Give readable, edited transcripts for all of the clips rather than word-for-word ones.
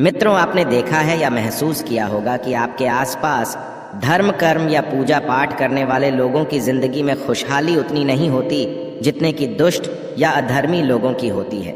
मित्रों, आपने देखा है या महसूस किया होगा कि आपके आसपास धर्म, कर्म या पूजा पाठ करने वाले लोगों की जिंदगी में खुशहाली उतनी नहीं होती जितने कि दुष्ट या अधर्मी लोगों की होती है।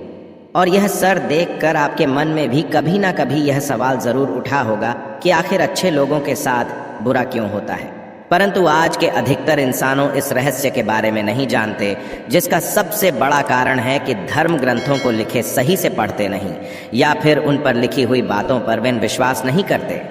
और यह सर देखकर आपके मन में भी कभी ना कभी यह सवाल जरूर उठा होगा कि आखिर अच्छे लोगों के साथ बुरा क्यों होता है। परंतु आज के अधिकतर इंसानों इस रहस्य के बारे में नहीं जानते, जिसका सबसे बड़ा कारण है कि धर्म ग्रंथों को लिखे सही से पढ़ते नहीं या फिर उन पर लिखी हुई बातों पर वे विश्वास नहीं करते।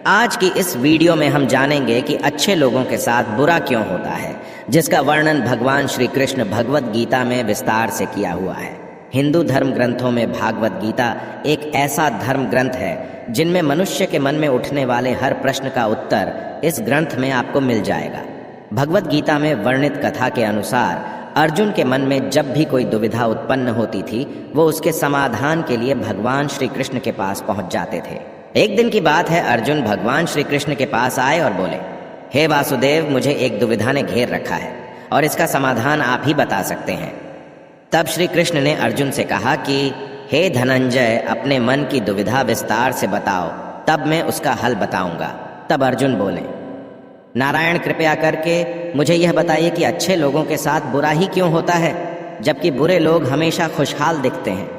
आज की इस वीडियो में हम जानेंगे कि अच्छे लोगों के साथ बुरा क्यों होता है, जिसका वर्णन भगवान श्री कृष्ण भगवद गीता में विस्तार से किया हुआ है। हिंदू धर्म ग्रंथों में भागवत गीता एक ऐसा धर्म ग्रंथ है जिनमें मनुष्य के मन में उठने वाले हर प्रश्न का उत्तर इस ग्रंथ में आपको मिल जाएगा। भगवत गीता में वर्णित कथा के अनुसार अर्जुन के मन में जब भी कोई दुविधा उत्पन्न होती थी, वो उसके समाधान के लिए भगवान श्री कृष्ण के पास पहुंच जाते थे। एक दिन की बात है, अर्जुन भगवान श्री कृष्ण के पास आए और बोले, हे वासुदेव, मुझे एक दुविधा ने घेर रखा है और इसका समाधान आप ही बता सकते हैं। तब श्री कृष्ण ने अर्जुन से कहा कि हे धनंजय, अपने मन की दुविधा विस्तार से बताओ, तब मैं उसका हल बताऊंगा। तब अर्जुन बोले, नारायण, कृपया करके मुझे यह बताइए कि अच्छे लोगों के साथ बुरा ही क्यों होता है, जबकि बुरे लोग हमेशा खुशहाल दिखते हैं।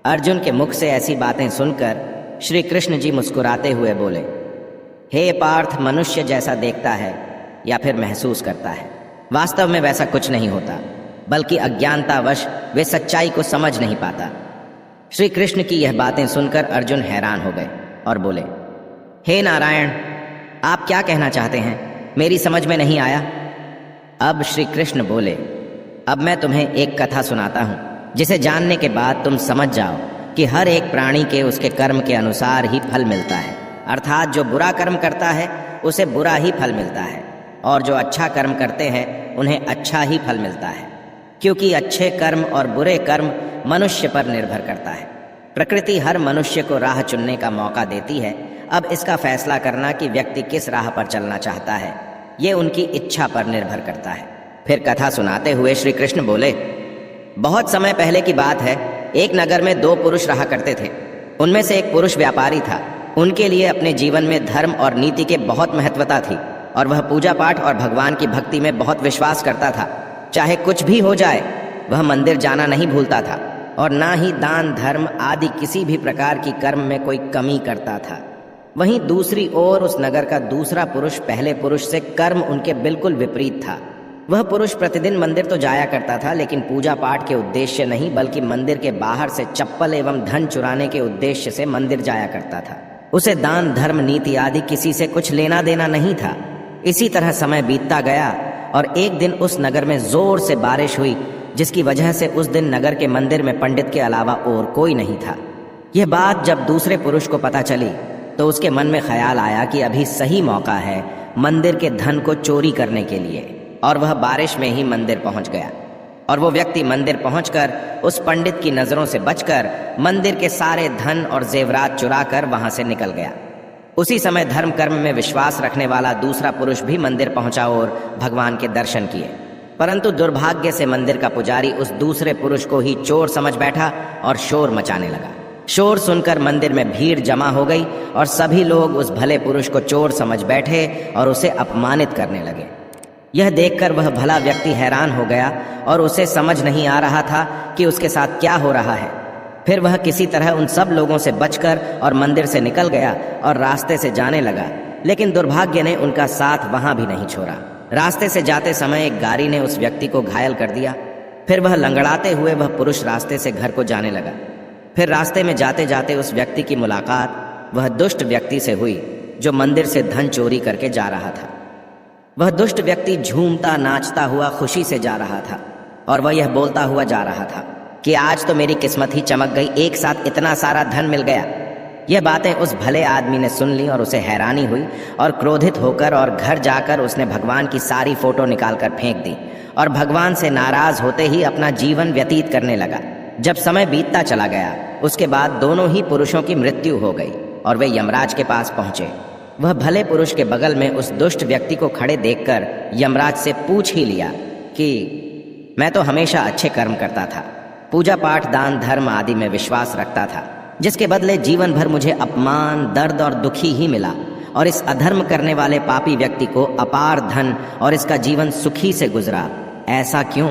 अर्जुन के मुख से ऐसी बातें सुनकर श्री कृष्ण जी मुस्कुराते हुए बोले, हे पार्थ, मनुष्य जैसा देखता है या फिर महसूस करता है, वास्तव में वैसा कुछ नहीं होता, बल्कि अज्ञानतावश वे सच्चाई को समझ नहीं पाता। श्री कृष्ण की यह बातें सुनकर अर्जुन हैरान हो गए और बोले, हे नारायण, आप क्या कहना चाहते हैं, मेरी समझ में नहीं आया। अब श्री कृष्ण बोले, अब मैं तुम्हें एक कथा सुनाता हूं, जिसे जानने के बाद तुम समझ जाओ कि हर एक प्राणी के उसके कर्म के अनुसार ही फल मिलता है। अर्थात जो बुरा कर्म करता है उसे बुरा ही फल मिलता है, और जो अच्छा कर्म करते हैं उन्हें अच्छा ही फल मिलता है, क्योंकि अच्छे कर्म और बुरे कर्म मनुष्य पर निर्भर करता है। प्रकृति हर मनुष्य को राह चुनने का मौका देती है। अब इसका फैसला करना कि व्यक्ति किस राह पर चलना चाहता है, ये उनकी इच्छा पर निर्भर करता है। फिर कथा सुनाते हुए श्री कृष्ण बोले, बहुत समय पहले की बात है, एक नगर में दो पुरुष रहा करते थे। उनमें से एक पुरुष व्यापारी था। उनके लिए अपने जीवन में धर्म और नीति के बहुत महत्वता थी, और वह पूजा पाठ और भगवान की भक्ति में बहुत विश्वास करता था। चाहे कुछ भी हो जाए, वह मंदिर जाना नहीं भूलता था, और ना ही दान धर्म आदि किसी भी प्रकार की कर्म में कोई कमी करता था। वहीं दूसरी ओर उस नगर का दूसरा पुरुष पहले पुरुष से कर्म उनके बिल्कुल विपरीत था। वह पुरुष प्रतिदिन मंदिर तो जाया करता था, लेकिन पूजा पाठ के उद्देश्य नहीं, बल्कि मंदिर के बाहर से चप्पल एवं धन चुराने के उद्देश्य से मंदिर जाया करता था। उसे दान धर्म नीति आदि किसी से कुछ लेना देना नहीं था। इसी तरह समय बीतता गया, और एक दिन उस नगर में जोर से बारिश हुई, जिसकी वजह से उस दिन नगर के मंदिर में पंडित के अलावा और कोई नहीं था। यह बात जब दूसरे पुरुष को पता चली, तो उसके मन में ख्याल आया कि अभी सही मौका है मंदिर के धन को चोरी करने के लिए, और वह बारिश में ही मंदिर पहुंच गया। और वो व्यक्ति मंदिर पहुंचकर उस पंडित की नजरों से बचकर मंदिर के सारे धन और जेवरात चुराकर वहां से निकल गया। उसी समय धर्म कर्म में विश्वास रखने वाला दूसरा पुरुष भी मंदिर पहुंचा और भगवान के दर्शन किए। परंतु दुर्भाग्य से मंदिर का पुजारी उस दूसरे पुरुष को ही चोर समझ बैठा और शोर मचाने लगा। शोर सुनकर मंदिर में भीड़ जमा हो गई, और सभी लोग उस भले पुरुष को चोर समझ बैठे और उसे अपमानित करने लगे। यह देखकर वह भला व्यक्ति हैरान हो गया, और उसे समझ नहीं आ रहा था कि उसके साथ क्या हो रहा है। फिर वह किसी तरह उन सब लोगों से बचकर और मंदिर से निकल गया और रास्ते से जाने लगा, लेकिन दुर्भाग्य ने उनका साथ वहां भी नहीं छोड़ा। रास्ते से जाते समय एक गाड़ी ने उस व्यक्ति को घायल कर दिया। फिर वह लंगड़ाते हुए वह पुरुष रास्ते से घर को जाने लगा। फिर रास्ते में जाते जाते उस व्यक्ति की मुलाकात वह दुष्ट व्यक्ति से हुई, जो मंदिर से धन चोरी करके जा रहा था। वह दुष्ट व्यक्ति झूमता नाचता हुआ खुशी से जा रहा था, और वह यह बोलता हुआ जा रहा था कि आज तो मेरी किस्मत ही चमक गई, एक साथ इतना सारा धन मिल गया। यह बातें उस भले आदमी ने सुन ली, और उसे हैरानी हुई, और क्रोधित होकर और घर जाकर उसने भगवान की सारी फोटो निकालकर फेंक दी, और भगवान से नाराज होते ही अपना जीवन व्यतीत करने लगा। जब समय बीतता चला गया, उसके बाद दोनों ही पुरुषों की मृत्यु हो गई, और वे यमराज के पास पहुंचे। वह भले पुरुष के बगल में उस दुष्ट व्यक्ति को खड़े देखकर यमराज से पूछ ही लिया कि मैं तो हमेशा अच्छे कर्म करता था, पूजा पाठ दान धर्म आदि में विश्वास रखता था, जिसके बदले जीवन भर मुझे अपमान, दर्द और दुखी ही मिला, और इस अधर्म करने वाले पापी व्यक्ति को अपार धन और इसका जीवन सुखी से गुजरा। ऐसा क्यों?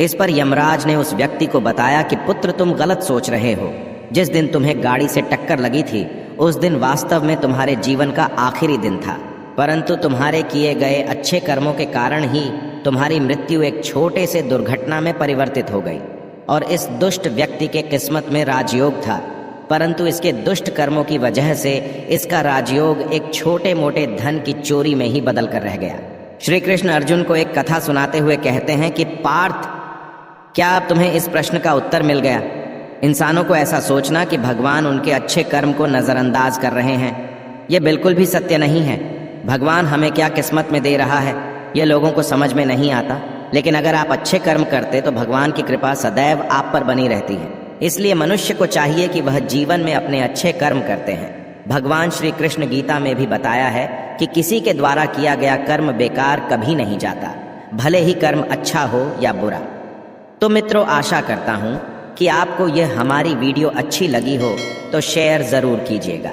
इस पर यमराज ने उस व्यक्ति को बताया कि पुत्र, तुम गलत सोच रहे हो। जिस दिन तुम्हें गाड़ी से टक्कर लगी थी उस दिन वास्तव में तुम्हारे जीवन का आखिरी दिन था, परंतु तुम्हारे किए गए अच्छे कर्मों के कारण ही तुम्हारी मृत्यु एक छोटे से दुर्घटना में परिवर्तित हो गई। और इस दुष्ट व्यक्ति के किस्मत में राजयोग था, परंतु इसके दुष्ट कर्मों की वजह से इसका राजयोग एक छोटे मोटे धन की चोरी में ही बदल कर रह गया। श्री कृष्ण अर्जुन को एक कथा सुनाते हुए कहते हैं कि पार्थ, क्या अब तुम्हें इस प्रश्न का उत्तर मिल गया? इंसानों को ऐसा सोचना कि भगवान उनके अच्छे कर्म को नज़रअंदाज कर रहे हैं, यह बिल्कुल भी सत्य नहीं है। भगवान हमें क्या किस्मत में दे रहा है यह लोगों को समझ में नहीं आता, लेकिन अगर आप अच्छे कर्म करते तो भगवान की कृपा सदैव आप पर बनी रहती है। इसलिए मनुष्य को चाहिए कि वह जीवन में अपने अच्छे कर्म करते हैं। भगवान श्री कृष्ण गीता में भी बताया है कि किसी के द्वारा किया गया कर्म बेकार कभी नहीं जाता, भले ही कर्म अच्छा हो या बुरा। तो मित्रों, आशा करता हूँ कि आपको यह हमारी वीडियो अच्छी लगी हो तो शेयर ज़रूर कीजिएगा।